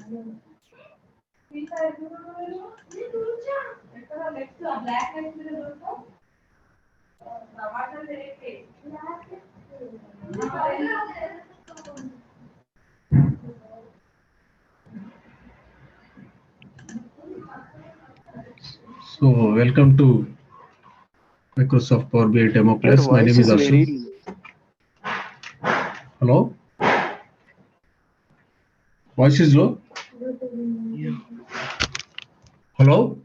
So, welcome to Microsoft Power BI Demo Your Class. My name voice is is Arshad. very low. Hello? Voice is low? Yeah. Hello?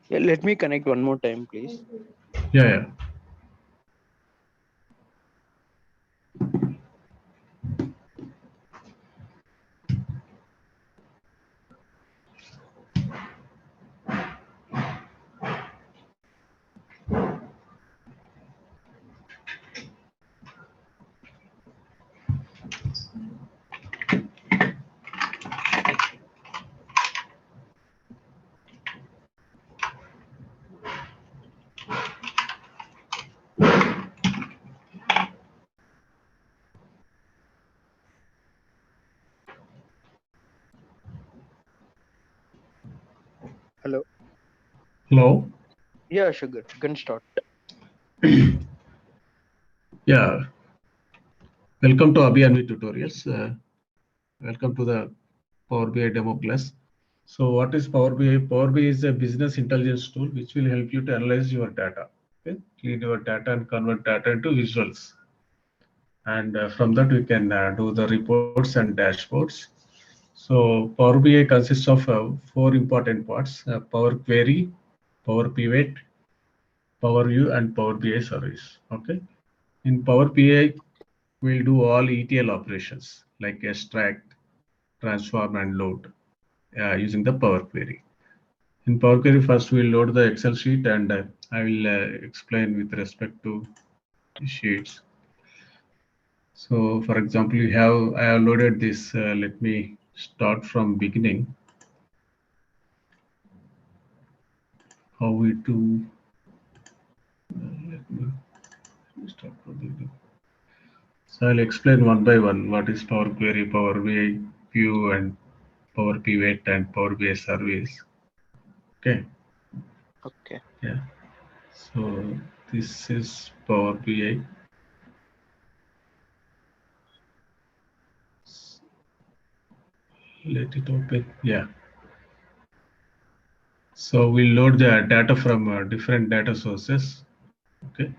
Yeah, let me connect one more time, please. Yeah, yeah. Hello. Hello? Yeah, Sugar. You can start. Yeah. Welcome to Abhi Anvi Tutorials. Welcome to the Power BI Demo Class. So, what is Power BI? Power BI is a business intelligence tool which will help you to analyze your data. Okay? Clean your data and convert data into visuals. And from that, we can do the reports and dashboards. So Power BI consists of four important parts: Power Query, Power Pivot, Power View, and Power BI Service. Okay. In Power BI, we'll do all ETL operations like extract, transform, and load using the Power Query. In Power Query, first we'll load the Excel sheet, and I will explain with respect to the sheets. So, for example, I have loaded this. Let me start from beginning. How we do? Let me start from beginning. So I'll explain one by one what is Power Query, Power BI View, and Power Pivot and Power BI Service. Okay. Okay. Yeah. So this is Power BI. Let it open. Yeah. So we'll load the data from different data sources. Okay.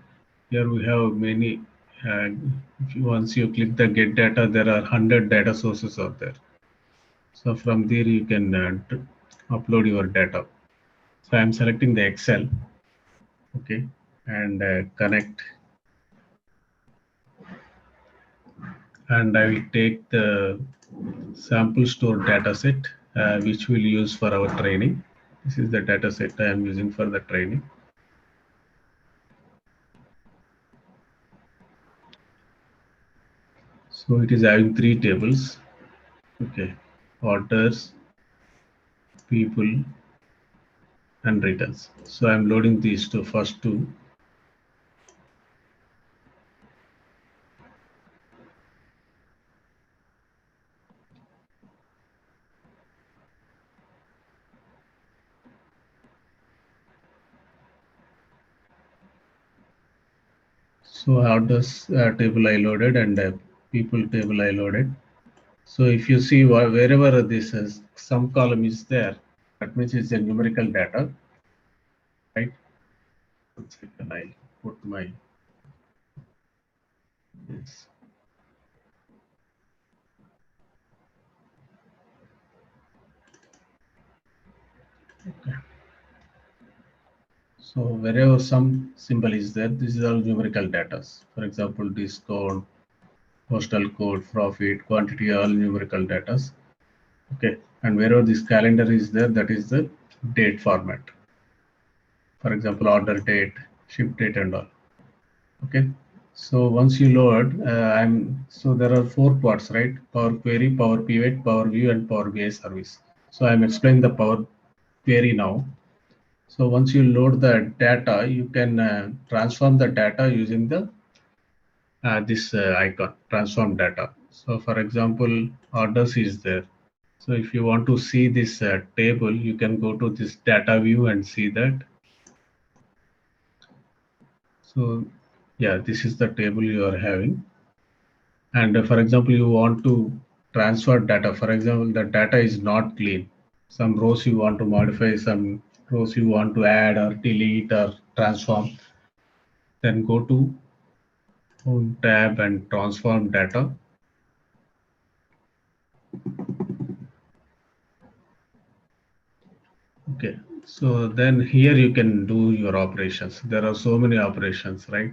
Here we have many. Uh, Once you click the get data, there are 100 data sources out there. So from there you can upload your data. So I'm selecting the Excel. Okay. And connect. And I will take the sample store dataset, which we'll use for our training. This is the dataset I am using for the training. So it is having three tables. Okay. Orders, people, and returns. So I'm loading these two first two. So orders table I loaded and people table I loaded. So if you see wherever this is, some column is there, that means it's a numerical data, right? 1 second, I'll put my this. Okay. So wherever some symbol is there, this is all numerical data. For example, discount, postal code, profit, quantity, all numerical data. Okay, and wherever this calendar is there, that is the date format. For example, order date, ship date, and all. Okay, so once you load, so there are four parts, right? Power Query, Power Pivot, Power View, and Power BI Service. So I'm explaining the Power Query now. So once you load the data, you can transform the data using the this icon, transform data. So for example, orders is there. So if you want to see this table, you can go to this data view and see that. So yeah, this is the table you are having. And for example, you want to transfer data. For example, the data is not clean. Some rows you want to modify, some rows you want to add or delete or transform. Then go to Home tab and transform data. Okay, so then here you can do your operations. There are so many operations, right?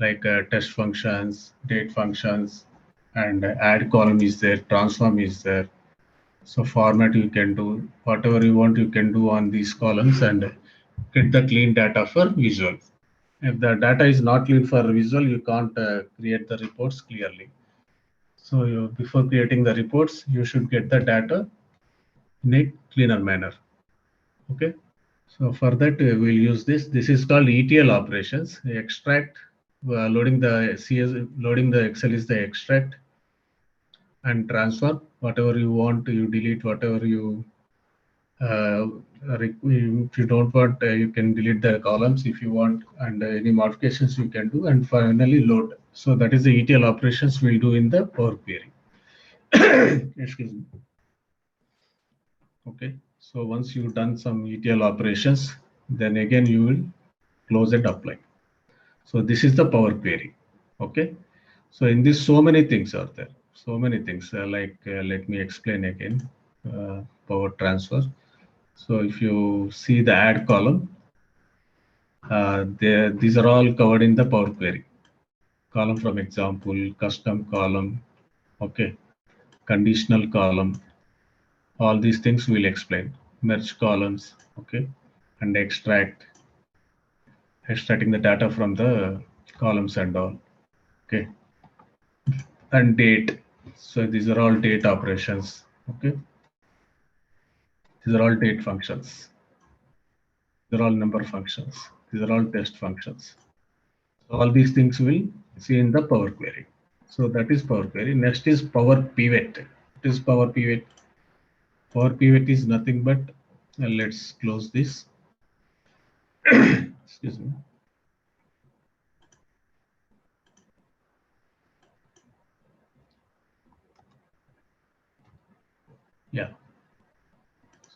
Like test functions, date functions, and add column is there, transform is there. So format you can do whatever you want, you can do on these columns and get the clean data for visual. If the data is not clean for visual, you can't create the reports clearly. So before creating the reports, you should get the data in a cleaner manner. Okay. So for that, we'll use this. This is called ETL operations. Extract, loading the CS, loading the Excel is the extract and transfer. Whatever you want, you delete. Whatever you if you don't want, you can delete the columns if you want, and any modifications you can do, and finally load. So that is the ETL operations we'll do in the Power Query. Excuse me. Okay. So once you've done some ETL operations, then again you will close and apply. So this is the Power Query. Okay. So in this, so many things are there. So many things let me explain again. Power transfer. So if you see the add column, these are all covered in the Power Query. Column from example, custom column, okay, conditional column. All these things we'll explain. Merge columns, okay, and extracting the data from the columns and all, okay, and date. So these are all date operations, okay. These are all date functions. These are all number functions. These are all test functions. So all these things we'll see in the Power Query. So that is Power Query. Next is Power Pivot. It is Power Pivot. Power Pivot is nothing but, let's close this. Excuse me. Yeah.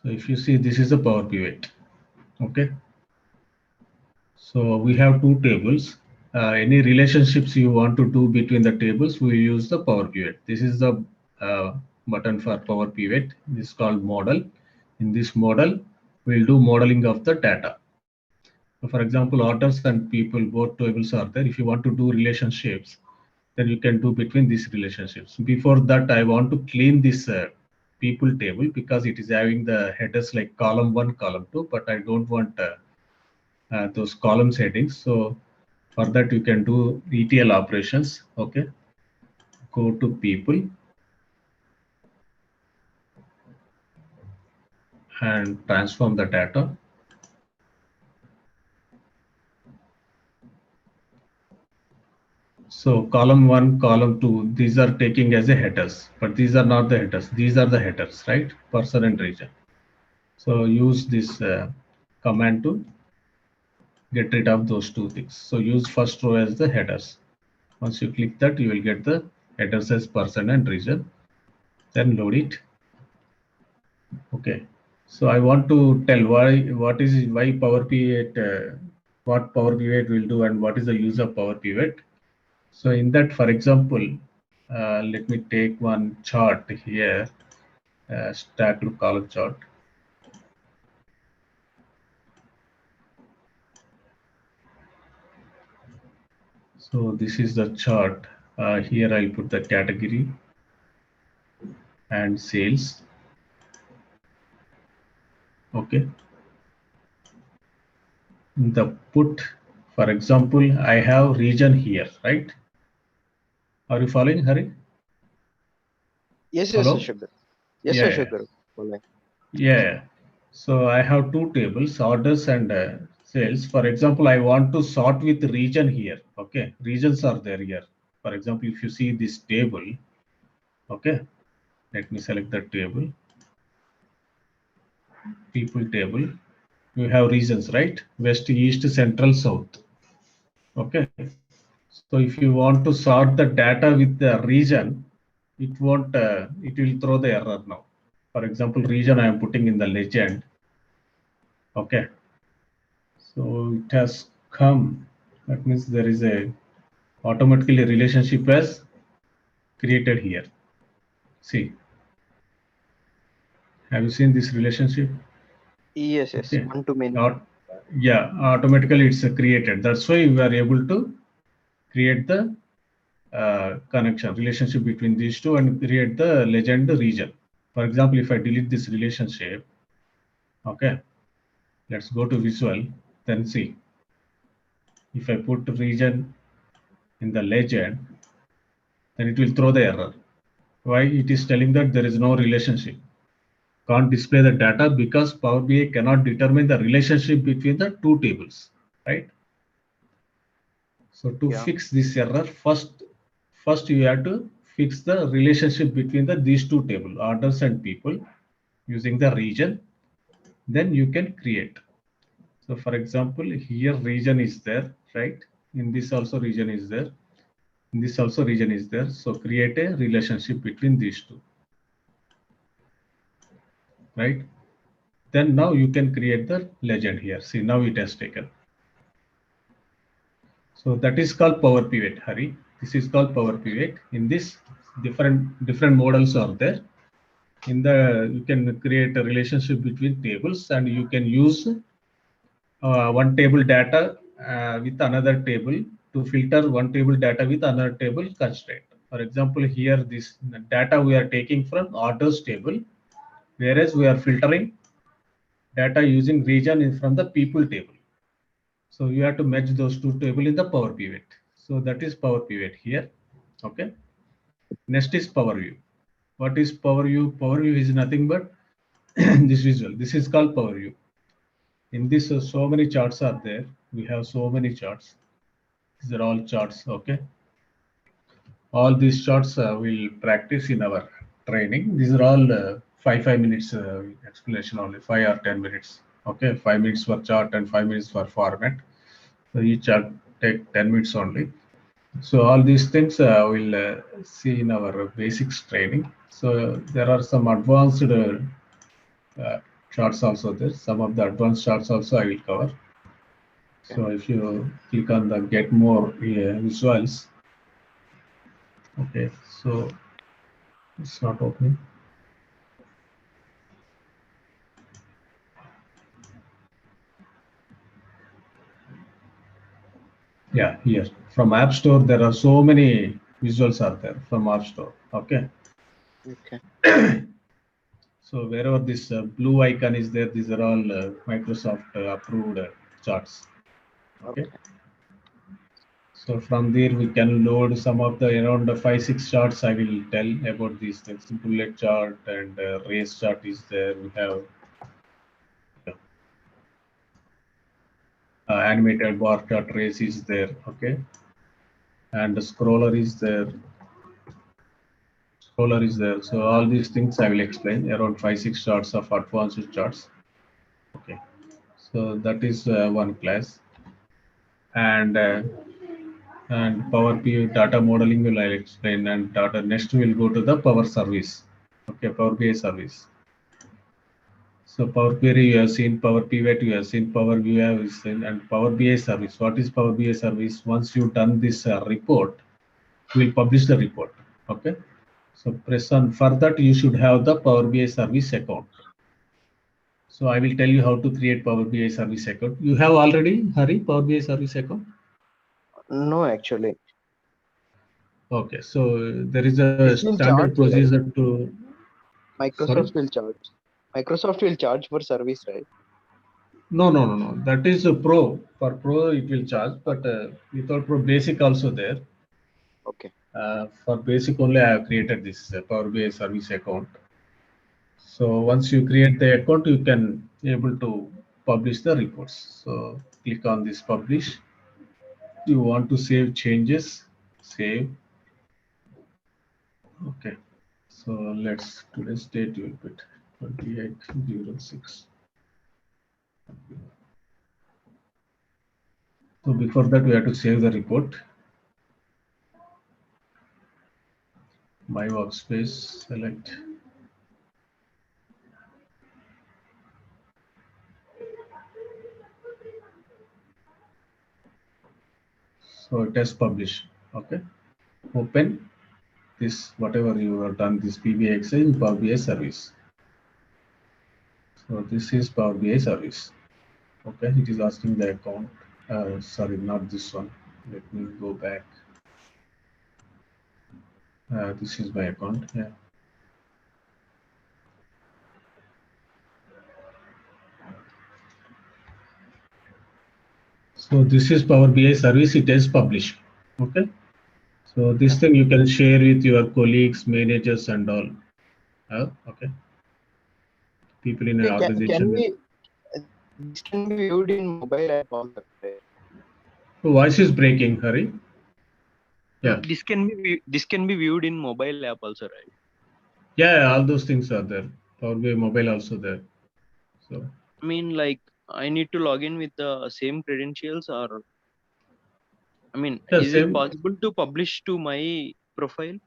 So if you see, this is a Power Pivot. Okay. So we have two tables. Any relationships you want to do between the tables, we use the Power Pivot. This is the button for Power Pivot. This is called model. In this model, we'll do modeling of the data. So for example, orders and people, both tables are there. If you want to do relationships, then you can do between these relationships. Before that, I want to clean this people table because it is having the headers like column 1, column 2, but I don't want those columns headings. So for that, you can do ETL operations. Okay. Go to people and transform the data. So column 1, column 2, these are taking as a headers, but these are not the headers. These are the headers, right? Person and region. So use this command to get rid of those two things. So use first row as the headers. Once you click that, you will get the headers as person and region. Then load it. Okay. So I want to tell why Power Pivot, what Power Pivot will do and what is the use of Power Pivot. So in that, for example, let me take one chart here, stacked column chart. So this is the chart. Here I'll put the category and sales. Okay. The put, for example, I have region here, right? Are you following, Hari? Yes, Hello? sugar. Yes, Yeah, yeah. sugar. Following. Yeah. So I have two tables, orders and sales. For example, I want to sort with region here. Okay, regions are there here. For example, if you see this table, okay, Let me select the table, people table. We have regions, right? West, east, central, south. Okay. So if you want to sort the data with the region, it won't, it will throw the error now. For example, region I am putting in the legend. Okay. So it has come. That means there is a automatically relationship as created here. See, have you seen this relationship? Yes, yes. Okay. One to many. Yeah, automatically it's created. That's why we are able to create the connection, relationship between these two and create the legend region. For example, if I delete this relationship, okay, let's go to visual, then see. If I put region in the legend, then it will throw the error. Why? It is telling that there is no relationship. Can't display the data because Power BI cannot determine the relationship between the two tables, right? So to Yeah. fix this error, first you have to fix the relationship between these two tables, orders and people, using the region. Then you can create. So for example, here region is there, right? In this also region is there. In this also region is there. So create a relationship between these two, right? Then now you can create the legend here. See, now it has taken. So that is called Power Pivot, Hari. This is called Power Pivot. In this, different models are there. In the, you can create a relationship between tables, and you can use one table data with another table to filter one table data with another table constraint. For example, here this data we are taking from orders table, whereas we are filtering data using region in from the people table. So you have to merge those two tables in the Power Pivot. So that is Power Pivot here. Okay. Next is Power View. What is Power View? Power View is nothing but this visual. This is called Power View. In this, so many charts are there. We have so many charts. These are all charts. Okay. All these charts we'll practice in our training. These are all 5 minutes explanation only, 5 or 10 minutes. Okay, 5 minutes for chart and 5 minutes for format. So each chart take 10 minutes only. So all these things we'll see in our basics training. So there are some advanced charts also there. Some of the advanced charts also I will cover. So if you click on the get more visuals, okay, so it's not opening. Yeah, here from App Store there are so many visuals are there from App Store. Okay. Okay. So wherever this blue icon is there, these are all Microsoft approved charts. Okay. So from there we can load some of the around 5-6 charts. I will tell about these things. Bullet chart and race chart is there. We have animated bar chart race is there. Okay. And the scroller is there. Scroller is there. So all these things I will explain, around 5-6 charts of advanced charts. Okay. So that is one class. And Power BI data modeling will I'll explain, and data next we'll go to the Power Service. Okay, Power BI service. So Power Query you have seen, Power Pivot you have seen, Power View you have seen, and Power BI service. What is Power BI service? Once you've done this report, we will publish the report. Okay. So press on. For that you should have the Power BI service account. So I will tell you how to create Power BI service account. You have already, Hari, Power BI service account? No, actually. Okay, so there is a It will standard charge, right? procedure to, sorry? Microsoft will charge. Microsoft will charge for service, right? No. That is a pro. For pro, it will charge, but without pro, basic also there. Okay. For basic only, I have created this Power BI service account. So once you create the account, you can able to publish the reports. So click on this publish. You want to save changes, save. Okay. So let's today's date will put 28/06. So before that we have to save the report. My workspace, select. So it has published. Okay. Open this, whatever you have done, this PBX in Power BI service. So this is Power BI service. Okay, it is asking the account. Sorry, not this one. Let me go back. This is my account. Yeah. So this is Power BI service. It is published. Okay. So this thing you can share with your colleagues, managers, and all. Okay. People in an organization. This can be viewed in mobile app also, right? So voice is breaking, Hari. Yeah. This can be viewed in mobile app also, right? Yeah, all those things are there. Power BI mobile also there. So I mean, like, I need to log in with the same credentials, or I mean, yeah, is it same. possible to publish to my profile?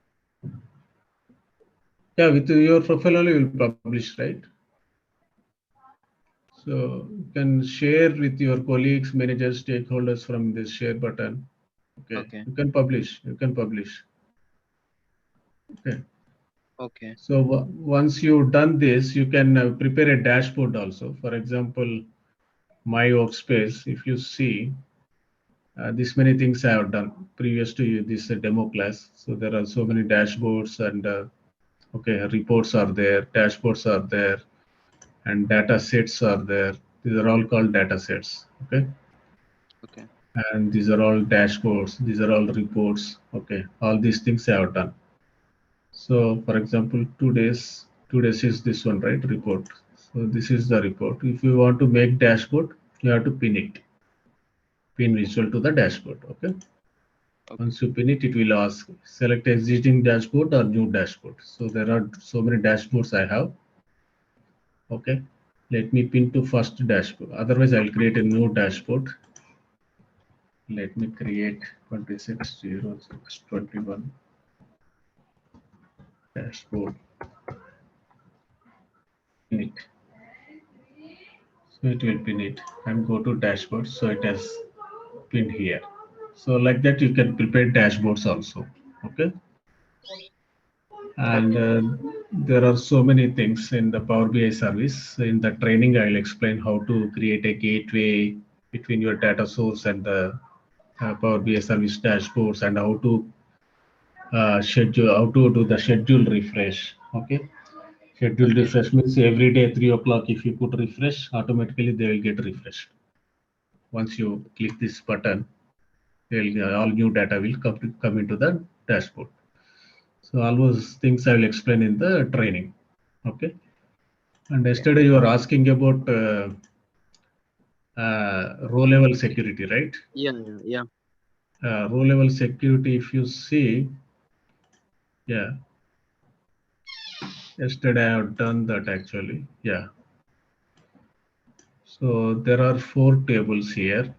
Yeah, with your profile only you will publish, right? So you can share with your colleagues, managers, stakeholders from this share button. Okay. You can publish. You can publish. Okay. Okay. So once you've done this, you can prepare a dashboard also. For example, my workspace, if you see, this many things I have done previous to this demo class. So there are so many dashboards and okay, reports are there, dashboards are there, and data sets are there. These are all called data sets. Okay. Okay. And these are all dashboards. These are all reports. Okay. All these things I have done. So for example, today's is this one, right? Report. So this is the report. If you want to make dashboard, you have to pin it. Pin visual to the dashboard. Okay. Once you pin it, it will ask select existing dashboard or new dashboard. So there are so many dashboards I have. Okay. Let me pin to first dashboard. Otherwise, I'll create a new dashboard. Let me create 260621 dashboard. Pin it. So it will pin it and go to dashboard. So it has pinned here. So like that, you can prepare dashboards also. Okay. And there are so many things in the Power BI service. In the training, I'll explain how to create a gateway between your data source and the Power BI service dashboards, and how to schedule, how to do the schedule refresh. Okay. Schedule refresh means every day 3 o'clock. If you put refresh, automatically they will get refreshed. Once you click this button, all new data will come into the dashboard. So all those things I will explain in the training. Okay. And yesterday you were asking about row level security, right? Yeah. Row level security, if you see, yeah. Yesterday I have done that actually. Yeah. So there are 4 tables here.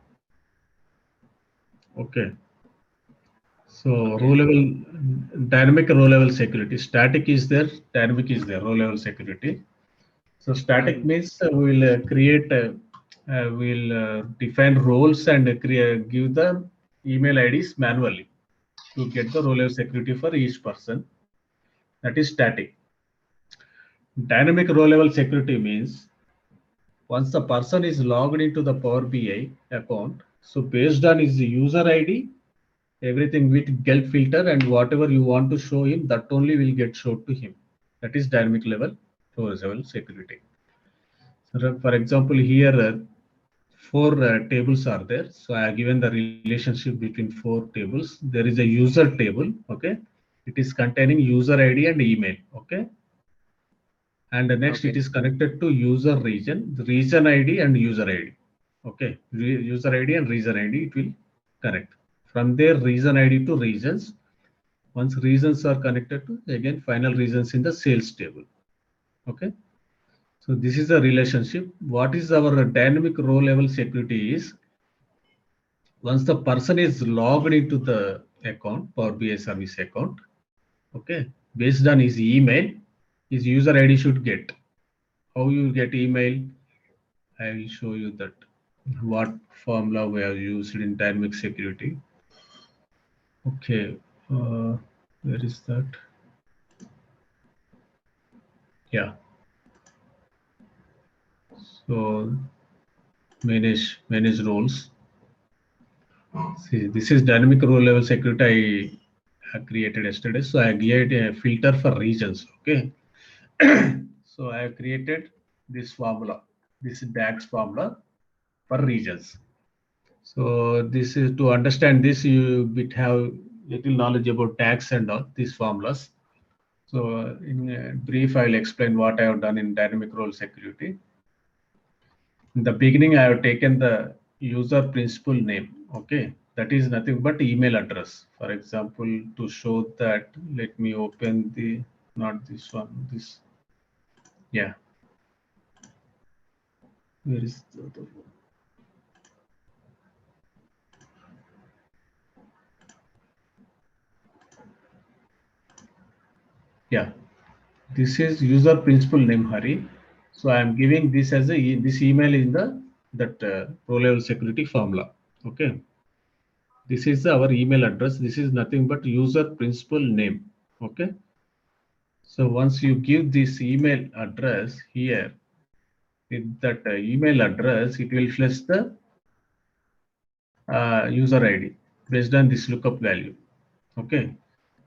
Okay. So row level, dynamic row level security. Static is there, dynamic is there, row level security. So static means we'll create, we'll define roles and give the email IDs manually to get the row level security for each person. That is static. Dynamic row level security means once the person is logged into the Power BI account, so based on his user ID, everything with get filter and whatever you want to show him, that only will get showed to him. That is dynamic level row level security. So for example, here 4 tables are there. So I have given the relationship between 4 tables. There is a user table. Okay. It is containing user ID and email. Okay. And next it is connected to user region, region ID and user ID. Okay. User ID and region ID, it will connect. From there, region ID to regions. Once reasons are connected to, again, final reasons in the sales table. Okay. So this is the relationship. What is our dynamic row level security is, once the person is logged into the account, Power BI service account, okay, based on his email, his user ID should get. How you get email? I will show you that what formula we have used in dynamic security. Okay, where is that? Yeah. So manage roles. See, this is dynamic role level security I have created yesterday. So I created a filter for regions. Okay. So I have created this formula, this DAX formula for regions. So this is to understand this, you bit have little knowledge about DAX and all these formulas. So in brief, I will explain what I have done in dynamic role security. In the beginning, I have taken the user principal name. Okay, that is nothing but email address. For example, to show that, let me open the, not this one, this. Yeah. Where is the other one? Yeah, this is user principal name Hari. So I am giving this as a this email in the that row level security formula. Okay, this is our email address. This is nothing but user principal name. Okay, so once you give this email address here, with that email address, it will fetch the user ID based on this lookup value. Okay,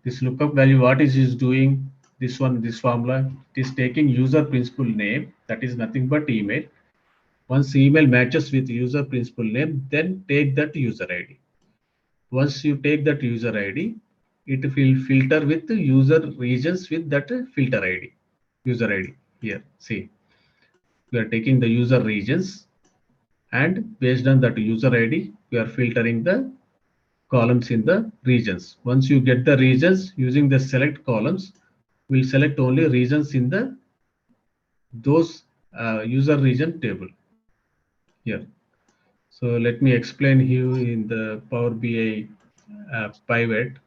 this lookup value, what is doing? This one, this formula, it is taking user principal name, that is nothing but email. Once email matches with user principal name, then take that user ID. Once you take that user ID, it will filter with the user regions with that filter ID, user ID. Here, see, we are taking the user regions, and based on that user ID, we are filtering the columns in the regions. Once you get the regions using the select columns, we'll select only regions in the those user region table here. So let me explain here in the Power BI pivot.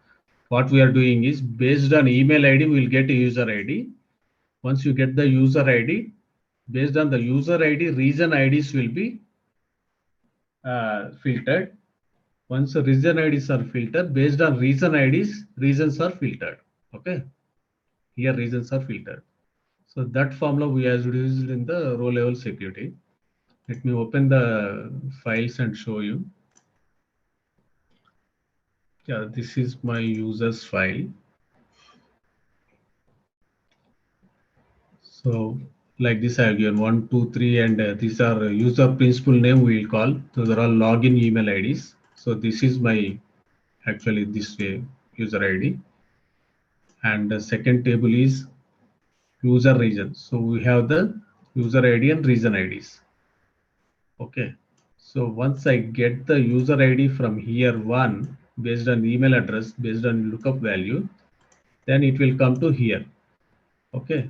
What we are doing is, based on email ID, we will get a user ID. Once you get the user ID, based on the user ID, region IDs will be filtered. Once the region IDs are filtered, based on region IDs, regions are filtered. Okay, here regions are filtered. So that formula we have used in the row level security. Let me open the files and show you. Yeah, this is my users file. So like this, I have given 1, 2, 3, and these are user principal name we will call. Those are all login email IDs. So this is my actually this way user ID. And the second table is user region. So we have the user ID and region IDs. Okay. So once I get the user ID from here one based on email address, based on lookup value, then it will come to here. Okay.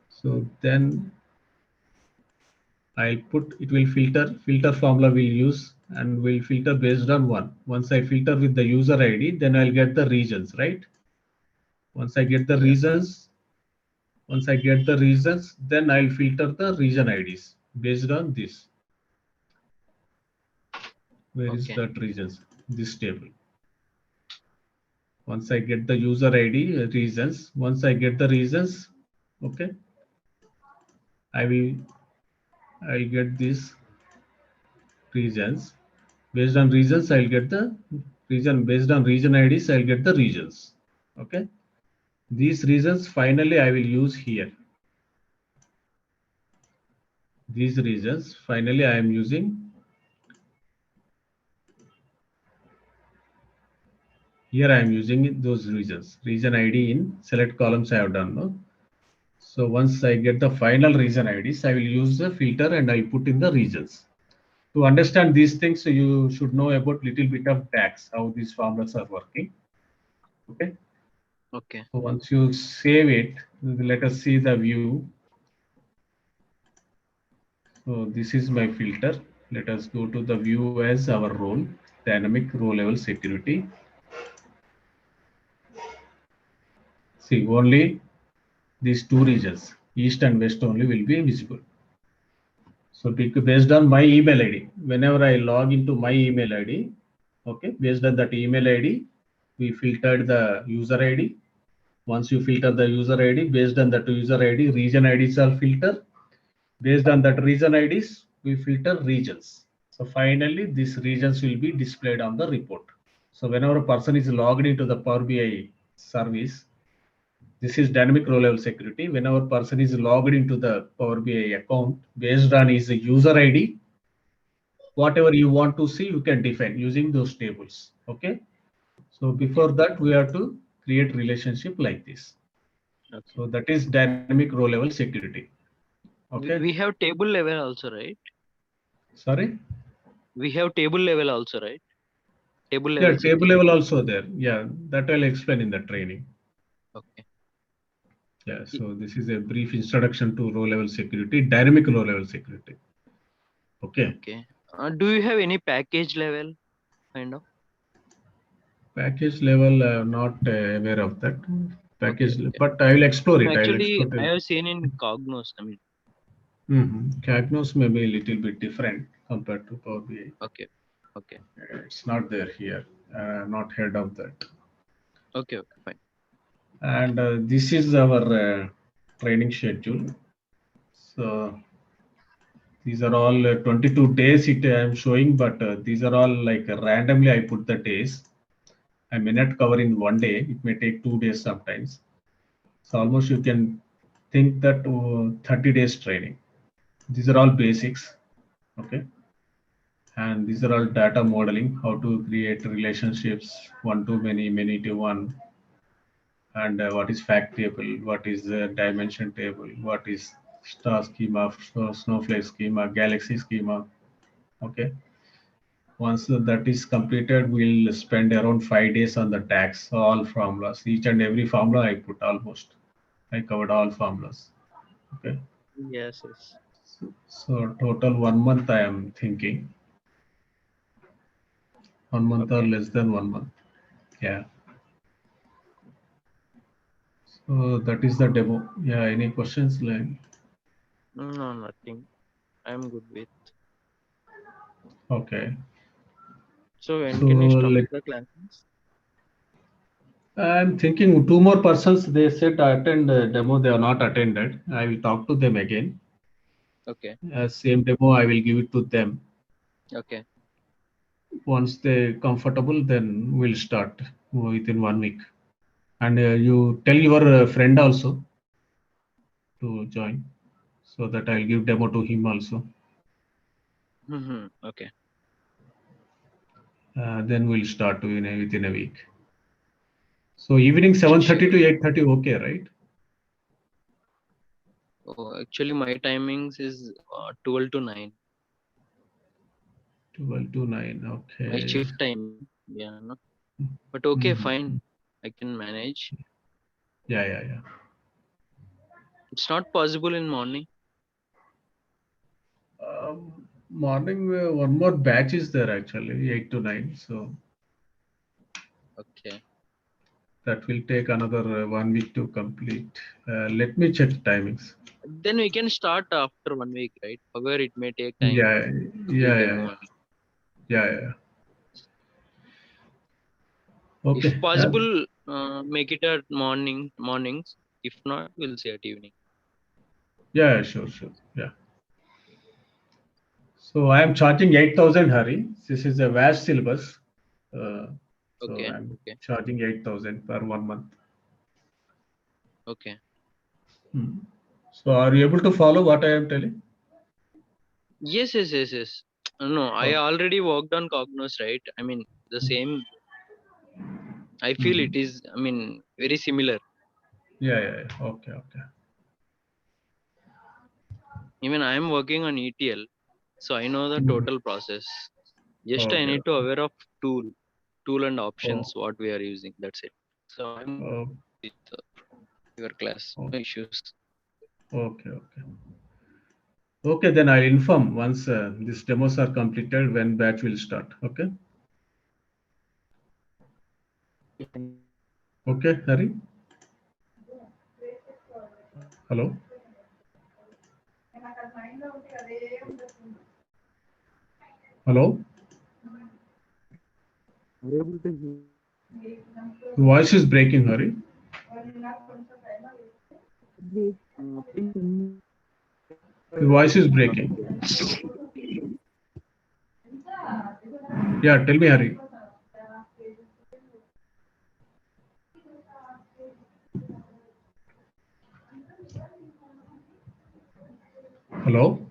So then I'll put, it will filter formula we'll use, and we'll filter based on one. Once I filter with the user ID, then I'll get the regions, right? Once I get the regions, then I'll filter the region IDs based on this. Where is that regions? This table. Once I get the user ID reasons, once I get the reasons, okay, I'll get these regions. Based on regions, I'll get the region. Based on region IDs, I'll get the regions. Okay, these regions finally I will use here. These regions finally I am using here. I am using those regions. Region ID in select columns I have done. No? So once I get the final region IDs, I will use the filter and I put in the regions. To understand these things, so you should know about little bit of DAX, how these formulas are working. Okay. Okay. So once you save it, let us see the view. So this is my filter. Let us go to the view as our role, dynamic row level security. See, only these two regions, east and west only will be visible. So based on my email ID, whenever I log into my email ID, okay, based on that email ID, we filtered the user ID. Once you filter the user ID, based on that user ID, region IDs are filtered. Based on that region IDs, we filter regions. So finally, these regions will be displayed on the report. So whenever a person is logged into the Power BI service, this is dynamic row level security. Whenever person is logged into the Power BI account, based on his user ID, whatever you want to see, you can define using those tables. Okay. So before that, we have to create relationship like this. Okay. So that is dynamic row level security. Okay. We have table level also, right? Sorry. We have table level also, right? Table Yeah, level table security. level also there. Yeah, that I'll explain in the training. Okay. Yeah, so this is a brief introduction to row level security, dynamic row level security. Okay. Okay. Do you have any package level kind of? Package level, not aware of that Okay. package, Okay. but I will explore it. I will Actually, explore I it. have seen in Cognos. I mean, Cagnos may be a little bit different compared to Power BI. okay. Okay. It's not there here. Not heard of that. Okay. Okay. Fine. And this is our training schedule. So these are all 22 days it I am showing, but these are all like randomly I put the days. I may not cover in one day. It may take 2 days sometimes. So almost you can think that 30 days training. These are all basics. Okay. And these are all data modeling, how to create relationships, one to many, many to one, and what is fact table, what is dimension table, what is star schema, snowflake schema, galaxy schema. Okay. Once that is completed, we'll spend around 5 days on the tags, all formulas. Each and every formula I put almost. I covered all formulas. Okay. Yes. Yes. So total 1 month I am thinking. 1 month or Okay. less than 1 month. Yeah. So that is the demo. Yeah. Any questions? Like, No, nothing. I'm good with. okay. So when So can you start let the classes? I'm thinking two more persons. They said attend demo. They are not attended. I will talk to them again. Okay. Same demo. I will give it to them. Okay. Once they comfortable, then we'll start within 1 week. And you tell your friend also to join, so that I'll give demo to him also. Okay. Then we'll start within a week. So evening 7:30 Sure. to 8:30. Okay, right? Oh, actually, my timings is 12 to 9. 12 to 9. My Okay. shift time. Yeah. No. But okay, Mhm. fine. I can manage. Yeah, yeah, yeah. It's not possible in morning. Morning, one more batch is there actually, 8 to 9. So Okay. that will take another 1 week to complete. Let me check timings. Then we can start after 1 week, right? However, it may take time Yeah, to give yeah, yeah, demo. yeah, yeah. If Okay. possible, make it at mornings. If not, we'll see at evening. Yeah, sure, sure. Yeah. So I am charging 8,000, Hari. This is a vast syllabus. Uh, so Okay. I'm Okay. charging 8,000 per 1 month. Okay. Hmm. So are you able to follow what I am telling? Yes. Yes. Yes. Yes. No, I Okay. already worked on Cognos, right? I mean, the same. I feel it Mhm. is. I mean, very similar. Yeah, yeah, yeah. Okay, okay. Even I am working on ETL, so I know the Mhm. total process. Just I Okay, need to okay. aware of tool and Oh, options what we are using. That's it. So I'm oh, with your class. Oh. No issues. Okay, okay. Okay, then I'll inform once these demos are completed when batch will start. Okay. Okay, Hari. Hello. Hello. Are able to hear? Your voice is breaking, Hari. Please, Your voice is breaking. Yeah, tell me, Hari. Hello.